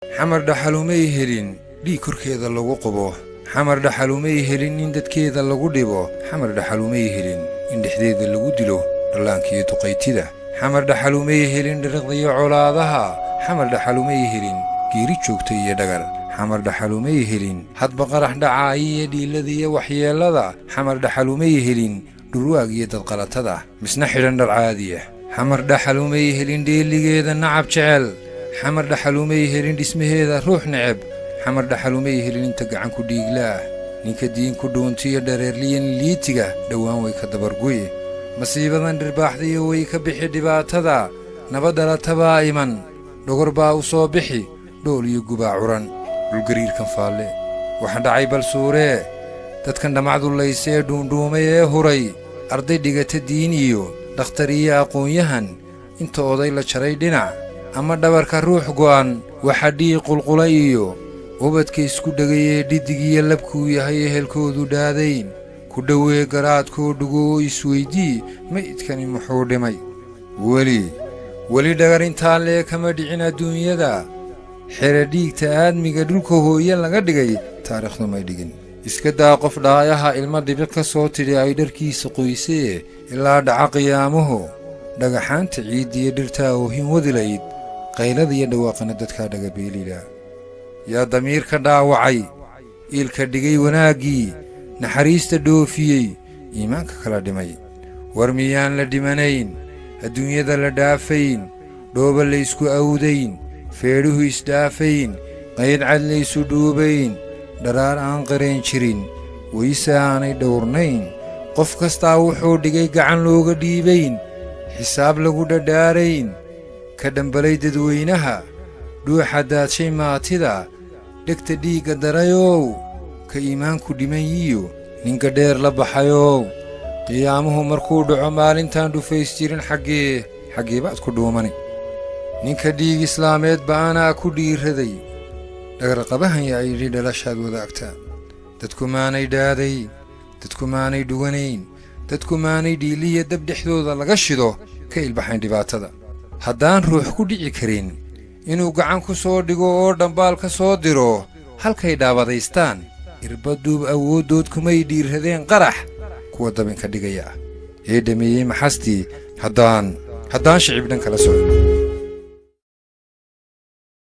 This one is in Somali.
حمر دحلومي هلين دي كركيدا لغو قبو حمر دحلومي هلين إن ددكيدا لغو ديبو حمر دحلومي هلين إن دحديدا لغو ديلو دلانكي تقيتيدا حمر دحلومي هلين درغضي عولادها حمر دحلومي هلين جيري جوجتي دغر حمر دحلومي هلين حد بقرح دعاية دي الذي وحي لذا حمر دحلومي هلين درواقية القلطة مسنحرن العادية حمر دحلومي هلين دي اللي جيدا نعب جعل حمر دحلومي هلين دي اسمه هذا روح نعب حمر دحلومي هلين انت عنكو ديقلاه نينك دين كدونتي دريرلين ليتيغا دوان ويكا دبرقوي مصيبة درباح دي ويكا بحي دباتذا نبدل تبا ايمن دغربا وصوبحي دول يقبا عران القرير كان فالي وحن دعيب السوري تتكن دمعدو الليسي دون دومي هوري أرضي ديغة الدينيو دخترية أقون يهن انتو أضيلا شراي دينا أما دبرك الروح قوان وحدي قلقليو وبدك يسكو دغيه ديدغيه لبكو يحيى هلكودو دادين كدوي قرادكو دغو يسويدي ميدكني محو دمي ولي دغر انتان لي كما دحين الدنيا xeradhiigta aadmiga dhulka hooyan laga dhigay taariikhdu may dhigin iska daa qof dhaayaha ilma dhibic ka soo tiri ay dharkiisa qoysee ilaa dhaca qiyaamuhu dhagaxaanta ciidiya dhirta oo hin wadilayd qaylada iyo dhawaaqana dadka dhaga beelila yaa damiirka dhaawacay ilka dhigay wanaagii naxariista dhoofiyay iimaanka kala dhimay warmiyaan la dhimanayn adduunyada la dhaafayn dhooba la isku awdayn feeruhu isdaafayn qayd cad laysu dhuubayn dharaar aan qareen jirin wayse aanay dhowrnayn qof kastaa wuxuu dhigay gacan looga dhiibayn xisaab lagu dhadhaarayn ka dhambalay dadweynaha dhuuxa daadshay maatida dhegta dhiigga darayow ka iimaanku dhiman yiyo ninka dheer la baxayow qiyaamuhu markuu dhaco maalintaan dhufays jirin xaggee baad ku dhuumani ninka dhiig islaameed baanaa ku dhiiraday dhagarqabahan yaa yidhi dhalashaad wadaagtaa dadku maanay dhaaday dadku maanay dhuganayn dadku maanay dhiiliya dab dhexdooda laga shido ka ilbaxayn dhibaatada haddaan ruux ku dhici karin inuu gacan ku soo dhigo oo dhambaal ka soo diro halkay dhaabadaystaan irbaduub awooddood kumay dhiirradeen qarax kuwa dabinka dhigaya ee dhameeyey maxastii haddaan shicib dhan kala socdo